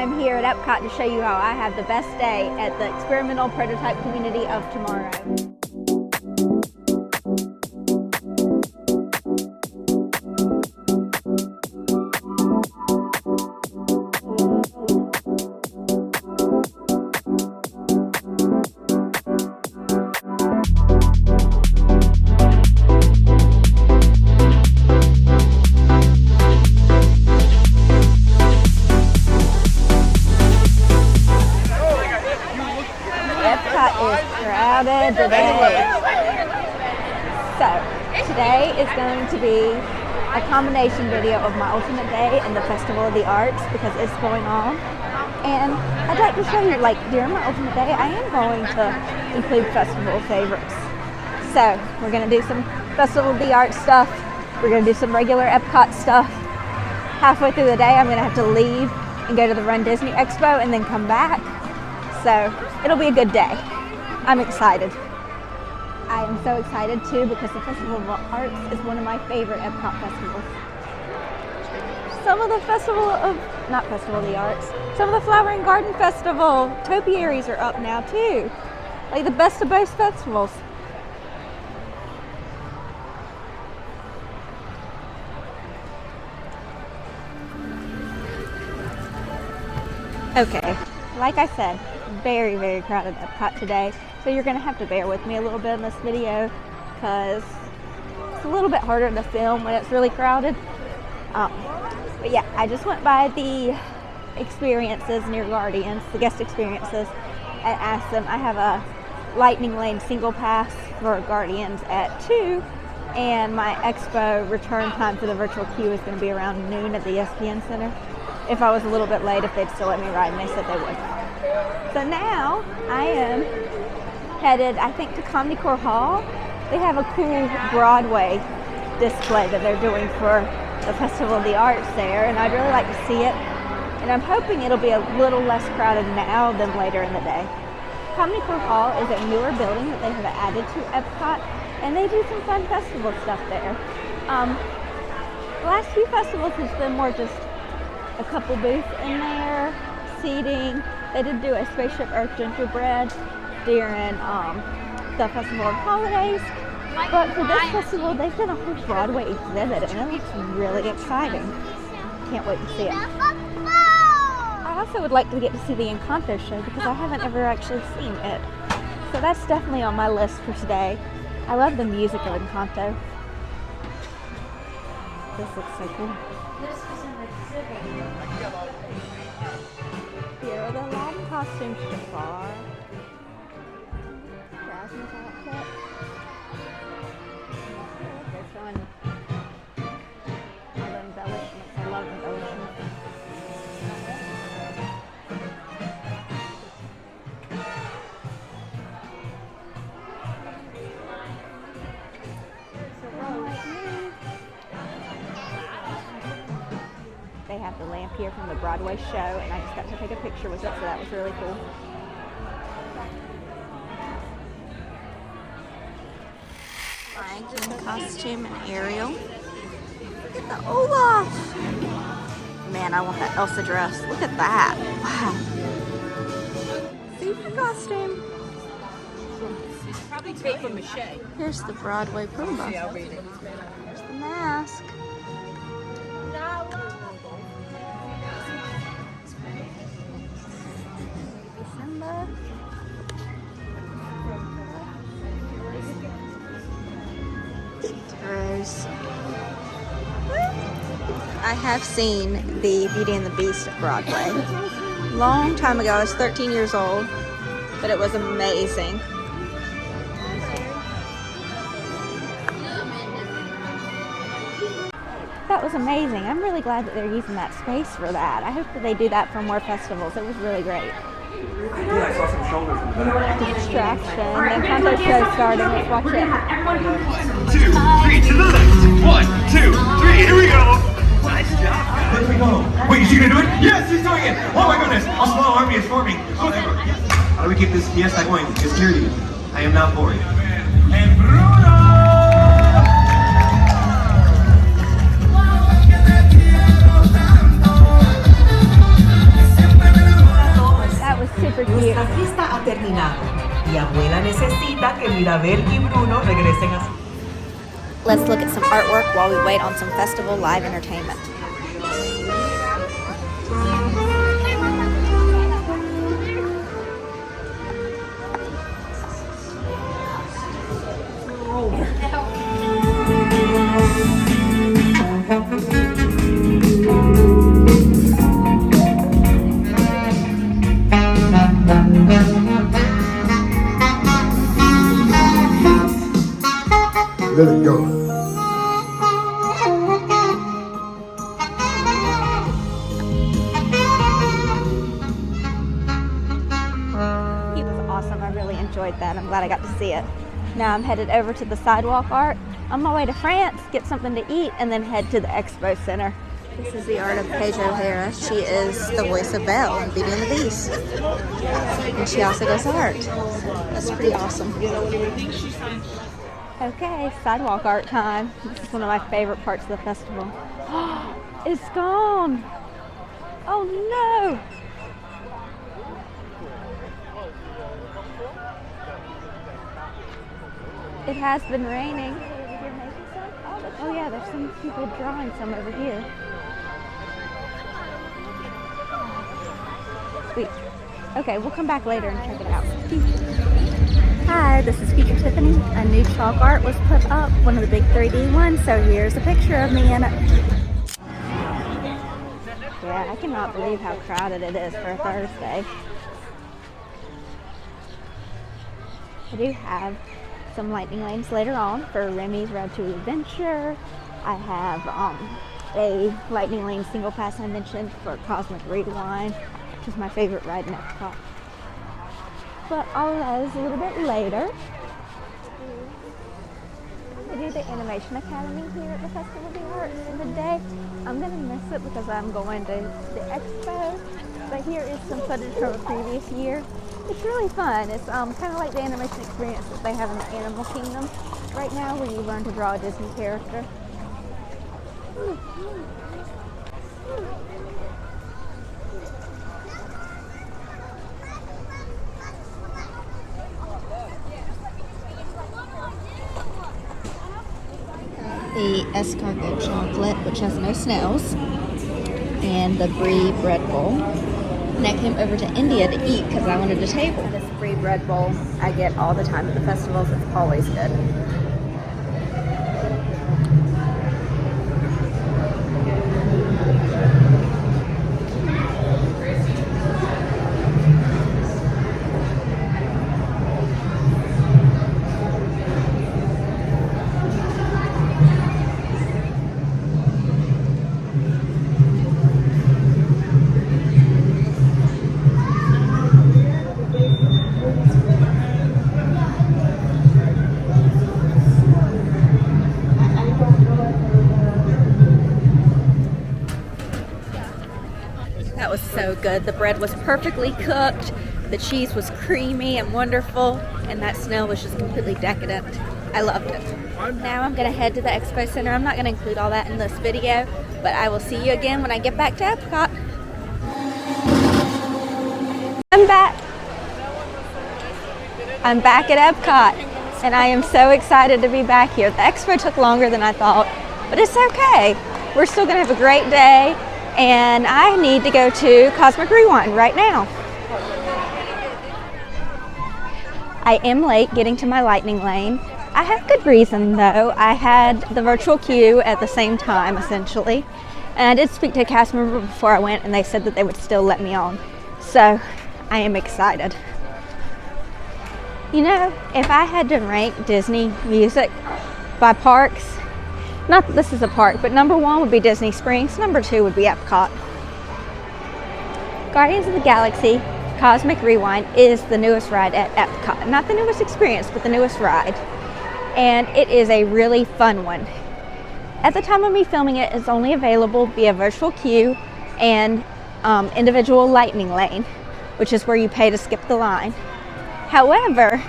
I'm here at Epcot to show you how I have the best day at the experimental prototype community of tomorrow. Today. So, today is going to be a combination video of my ultimate day and the Festival of the Arts because it's going on. And I'd like to show you, like, during my ultimate day, I am going to include festival favorites. So, we're going to do some Festival of the Arts stuff. We're going to do some regular Epcot stuff. Halfway through the day, I'm going to have to leave and go to the Run Disney Expo and then come back. So, it'll be a good day. I'm excited. I am so excited too because the Festival of Arts is one of my favorite Epcot festivals. Some of the not Festival of the Arts, some of the Flower and Garden Festival topiaries are up now too. Like the best of both festivals. Okay, like I said, very, very crowded Epcot today. So you're going to have to bear with me a little bit in this video because it's a little bit harder to film when it's really crowded. But yeah, I just went by the experiences near Guardians, the guest experiences, and asked them. I have a Lightning Lane single pass for Guardians at 2, and my expo return time for the virtual queue is going to be around noon at the ESPN Center. If I was a little bit late, if they'd still let me ride, and they said they would. So now I am headed, I think, to 𝐬𝐿 Hall. They have a cool Broadway display that they're doing for the Festival of the Arts there, and I'd really like to see it. And I'm hoping it'll be a little less crowded now than later in the day. 𝐬𝐿 Hall is a newer building that they have added to Epcot, and they do some fun festival stuff there. The last few festivals has been more just a couple booths in there, seating. They did do a Spaceship Earth gingerbread during the Festival of Holidays, but for this festival they've done a whole Broadway exhibit and it looks really exciting. Can't wait to see it. I also would like to get to see the Encanto show because I haven't ever actually seen it. So that's definitely on my list for today. I love the music of Encanto. This looks so cool. Here are the Aladdin costumes so far. Jasmine's outfit. They're showing all the embellishments. I love embellishments. They have the lamp here from the Broadway show, and I just got to take a picture with it, so that was really cool. Frank in costume and Ariel. Look at the Olaf! Man, I want that Elsa dress. Look at that. Wow. Super costume. Probably tape from mache. Here's the Broadway Pumbaa. Here's the mask. I have seen the Beauty and the Beast at Broadway. Long time ago, I was 13 years old, but it was amazing. That was amazing. I'm really glad that they're using that space for that. I hope that they do that for more festivals. It was really great. Yeah, I saw some shoulders in the back. Distraction. The Encanto show started. Let's watch it. 1, 2, 3 to the left. 1, 2, 3. Here we go. Nice job, guys. Here we go. Wait, is he gonna do it? Yes, he's doing it. Oh my goodness. A small army is forming. How do we keep this fiesta going? Just hear you. I am not bored. And Bruno. Siempre Esta fiesta ha terminado y abuela necesita que Mirabel y Bruno regresen a su... Let's look at some artwork while we wait on some festival live entertainment. Let it go. It was awesome. I really enjoyed that. I'm glad I got to see it. Now I'm headed over to the sidewalk art. On my way to France, get something to eat, and then head to the Expo Center. This is the art of 𝐬𝐭𝐡𝐞𝐫. She is the voice of Belle in Beauty and the Beast. And she also does art. That's pretty awesome. Okay, sidewalk art time. This is one of my favorite parts of the festival. It's gone! Oh no! It has been raining. Oh yeah, there's some people drawing some over here. Sweet. Okay, we'll come back later and check it out. Hi, this is Future Tiffany. A new chalk art was put up, one of the big 3D ones, so here's a picture of me in it. Yeah, I cannot believe how crowded it is for a Thursday. I do have some lightning lanes later on for Remy's Ratatouille Adventure. I have a lightning lane single pass I mentioned for Cosmic Rewind, which is my favorite ride in Epcot. But all of that is a little bit later. I do the Animation Academy here at the Festival of the Arts in the day. I'm going to miss it because I'm going to the expo. But here is some footage from a previous year. It's really fun. It's kind of like the animation experience that they have in the Animal Kingdom right now, where you learn to draw a Disney character. The escargot chocolate, which has no snails, and the brie bread bowl. And I came over to India to eat because I wanted a table. This brie bread bowl I get all the time at the festivals. It's always good. That was so good. The bread was perfectly cooked, the cheese was creamy and wonderful, and that snail was just completely decadent. I loved it. Now I'm gonna head to the Expo Center. I'm not gonna include all that in this video, but I will see you again when I get back to Epcot. I'm back. I'm back at Epcot, and I am so excited to be back here. The expo took longer than I thought, but it's okay. We're still gonna have a great day. And I need to go to Cosmic Rewind right now. I am late getting to my lightning lane. I have good reason though. I had the virtual queue at the same time essentially. And I did speak to a cast member before I went and they said that they would still let me on. So I am excited. You know, if I had to rank Disney music by parks, not that this is a park, but number 1 would be Disney Springs, number 2 would be Epcot. Guardians of the Galaxy Cosmic Rewind is the newest ride at Epcot. Not the newest experience, but the newest ride. And it is a really fun one. At the time of me filming it, it's only available via virtual queue and individual lightning lane, which is where you pay to skip the line. However,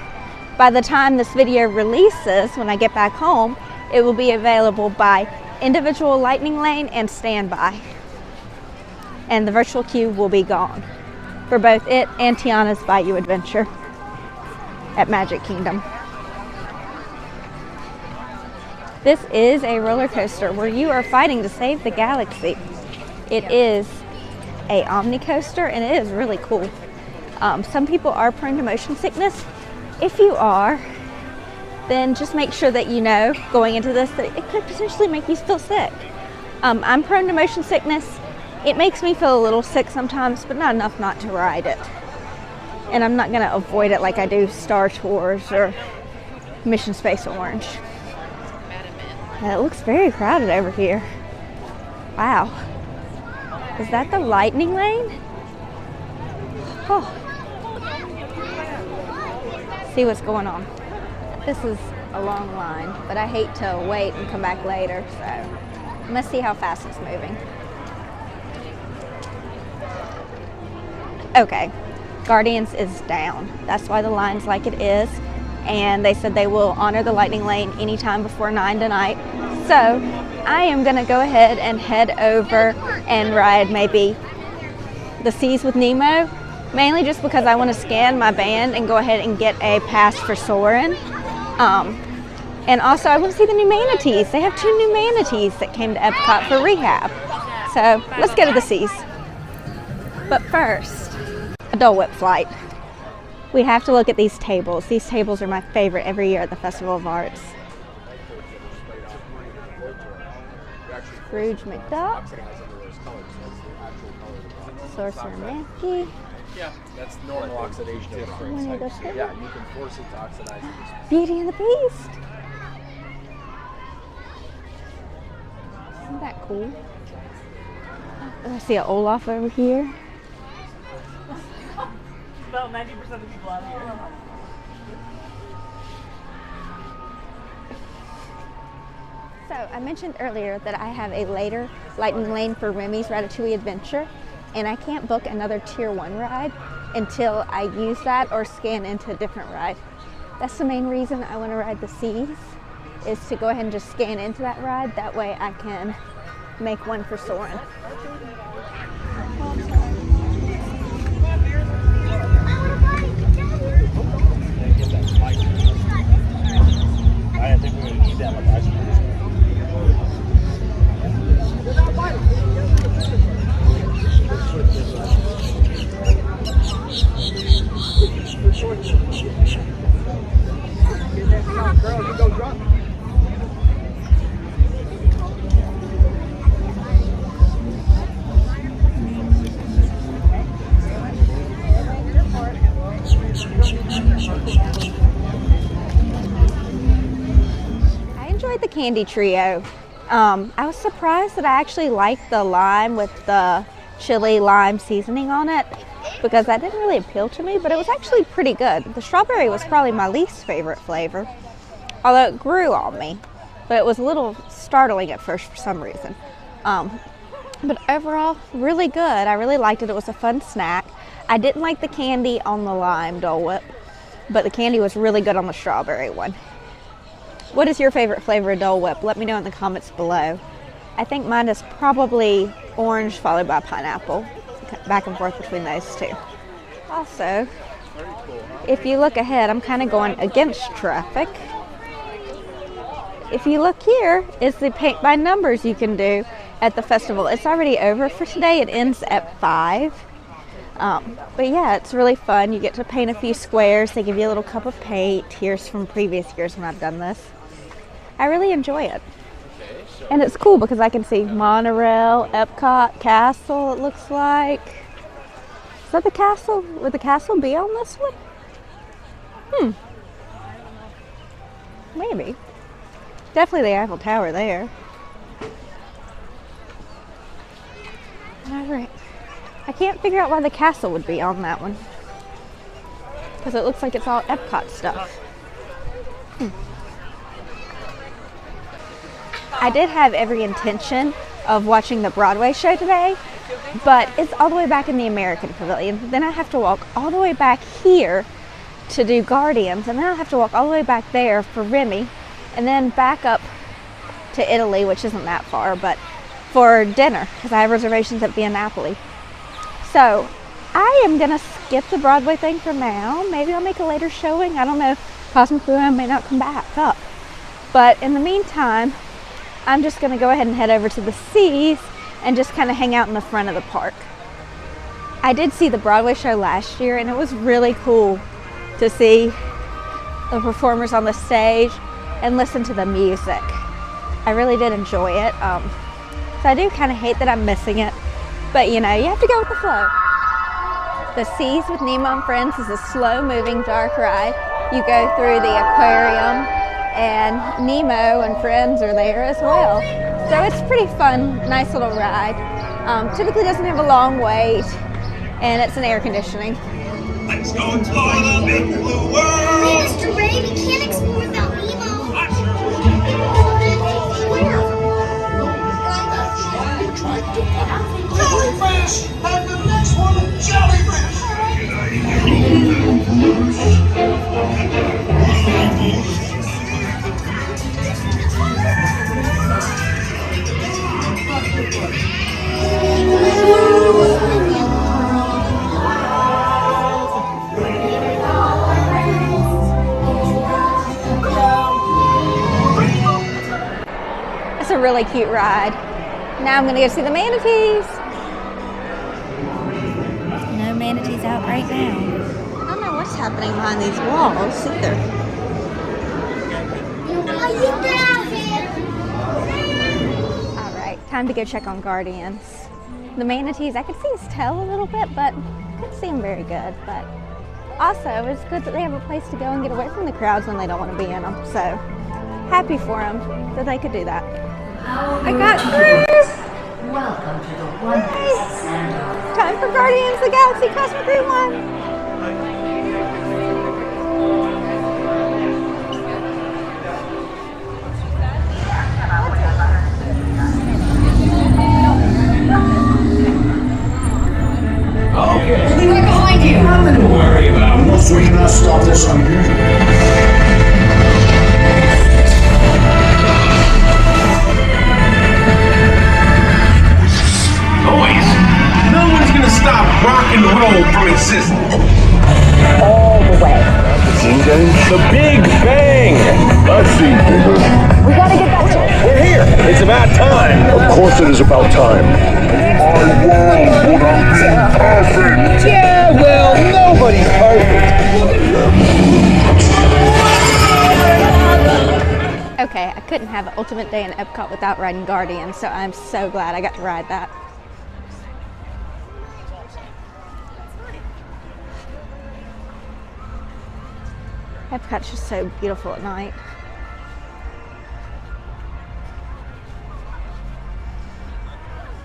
by the time this video releases, when I get back home, it will be available by individual lightning lane and standby. And the virtual queue will be gone. for both it and Tiana's Bayou Adventure at Magic Kingdom. This is a roller coaster where you are fighting to save the galaxy. It is a Omni coaster and it is really cool. Some people are prone to motion sickness. If you are, then just make sure that you know going into this that it could potentially make you feel sick. I'm prone to motion sickness. It makes me feel a little sick sometimes, but not enough not to ride it. And I'm not gonna avoid it like I do Star Tours or Mission Space Orange. And it looks very crowded over here. Wow. Is that the lightning lane? Oh. See what's going on. This is a long line, but I hate to wait and come back later, so let's see how fast it's moving. Okay, Guardians is down. That's why the line's like it is. And they said they will honor the lightning lane anytime before 9 tonight. So I am gonna go ahead and head over and ride maybe the Seas with Nemo, mainly just because I want to scan my band and go ahead and get a pass for Soarin'. And also I want to see the new manatees. They have 2 new manatees that came to Epcot for rehab. So let's go to the Seas. But first, a Dole Whip flight. We have to look at these tables. These tables are my favorite every year at the Festival of Arts. Scrooge McDuck. Sorcerer Mickey. Yeah, that's normal oxidation difference. Yeah, you can force it to oxidize it. Beauty and the Beast. Isn't that cool? I see an Olaf over here. About 90% of the people out here. So I mentioned earlier that I have a later lightning lane for Remy's Ratatouille Adventure, and I can't book another Tier 1 ride until I use that or scan into a different ride. That's the main reason I want to ride the Seas, is to go ahead and just scan into that ride. That way I can make one for Soarin'. I think we're going to need that much ice cream. I enjoyed the candy trio. I was surprised that I actually liked the lime with the chili lime seasoning on it, because that didn't really appeal to me, but it was actually pretty good. The strawberry was probably my least favorite flavor, although it grew on me, but it was a little startling at first for some reason. But overall, really good. I really liked it. It was a fun snack. I didn't like the candy on the lime Dole Whip, but the candy was really good on the strawberry one. What is your favorite flavor of Dole Whip? Let me know in the comments below. I think mine is probably orange followed by pineapple. Back and forth between those two. Also, if you look ahead, I'm kind of going against traffic. If you look here, it's the paint by numbers you can do at the festival. It's already over for today. It ends at 5. But yeah, it's really fun. You get to paint a few squares. They give you a little cup of paint. Here's from previous years when I've done this. I really enjoy it. And it's cool because I can see monorail, Epcot, castle, it looks like. Is that the castle? Would the castle be on this one? Maybe. Definitely the Eiffel Tower there. Alright. I can't figure out why the castle would be on that one, because it looks like it's all Epcot stuff. I did have every intention of watching the Broadway show today, but it's all the way back in the American Pavilion. Then I have to walk all the way back here to do Guardians, and then I have to walk all the way back there for Remy, and then back up to Italy, which isn't that far, but for dinner, because I have reservations at Via Napoli. So I am gonna skip the Broadway thing for now. Maybe I'll make a later showing. I don't know. Cosmically, I may not come back up. But in the meantime, I'm just gonna go ahead and head over to the Seas and just kind of hang out in the front of the park. I did see the Broadway show last year, and it was really cool to see the performers on the stage and listen to the music. I really did enjoy it. So I do kind of hate that I'm missing it, but you know, you have to go with the flow. The Seas with Nemo and Friends is a slow-moving dark ride. You go through the aquarium, and Nemo and Friends are there as well. So it's pretty fun, nice little ride. Typically doesn't have a long wait, and it's an air conditioning. Let's go explore the big blue world! Mr. Ray, we can't explore without Nemo. Jellyfish! And the next one, jellyfish! It's a really cute ride. Now I'm gonna go see the manatees. No manatees out right now. I don't know what's happening behind these walls either. All right, time to go check on Guardians. The manatees, I could see his tail a little bit, but I couldn't see him very good. But also, it's good that they have a place to go and get away from the crowds when they don't want to be in them. So happy for them that they could do that. I got through! Welcome to the wondrous land of Time for Guardians of the Galaxy Cosmic Rewind! Okay. We'll be right behind you! Nothing to worry about. We cannot stop this from here. Boys, no one's gonna stop rock and roll from existing. All the way. The Big Bang! Let's see, people. We gotta get that check. We're here. It's about time. Of course it is about time. My world would have been perfect. Yeah, well, nobody's perfect. Okay, I couldn't have an ultimate day in Epcot without riding Guardians, so I'm so glad I got to ride that. Epcot's just so beautiful at night.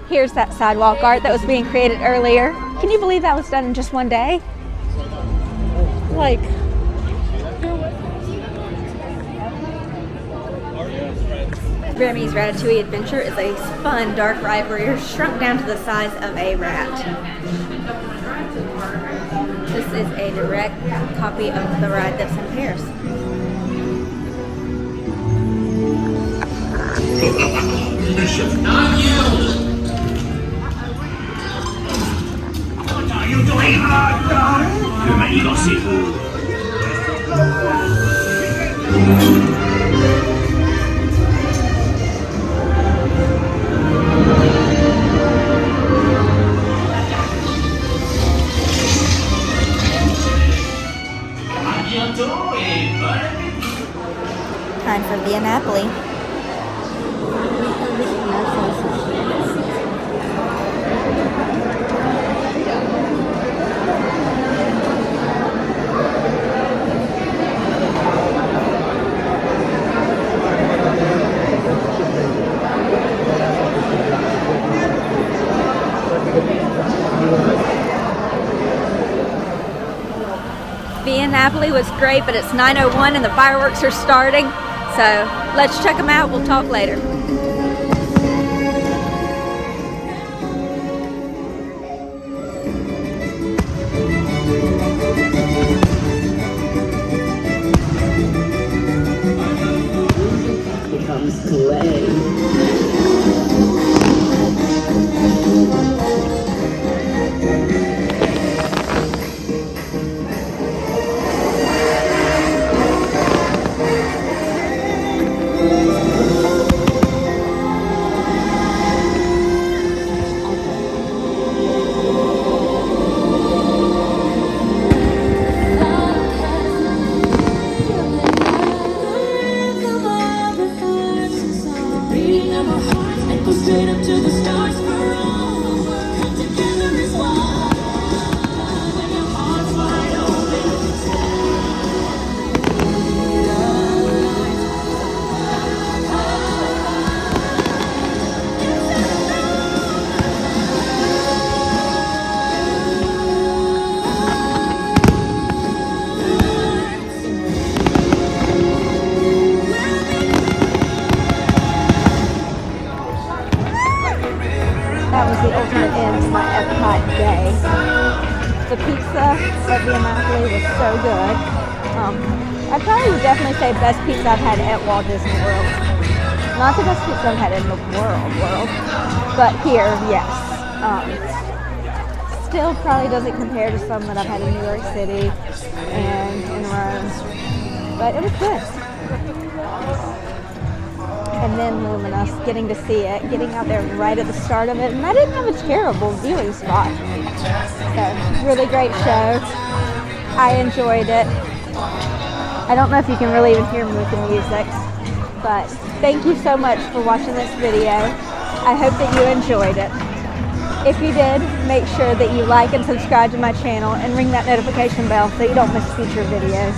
Here's that sidewalk art that was being created earlier. Can you believe that was done in just one day? Like, Remy's Ratatouille Adventure is a fun dark ride where you're shrunk down to the size of a rat. This is a direct copy of the ride that's in Paris. Mission not you. What are you doing, hard dog? Bienvenido, seafood. Time for Via Napoli. Via Napoli was great, but it's 9:01 and the fireworks are starting. So let's check them out. We'll talk later. becomes clay. at Via Napoli was so good. I probably would definitely say best pizza I've had at Walt Disney World. Not the best pizza I've had in the world, but here, yes. Still probably doesn't compare to some that I've had in New York City and in Rome, but it was good. And then Luminous, getting to see it, getting out there right at the start of it, and I didn't have a terrible viewing spot. So, really great show. I enjoyed it. I don't know if you can really even hear me with the music, but thank you so much for watching this video. I hope that you enjoyed it. If you did, make sure that you like and subscribe to my channel and ring that notification bell so you don't miss future videos.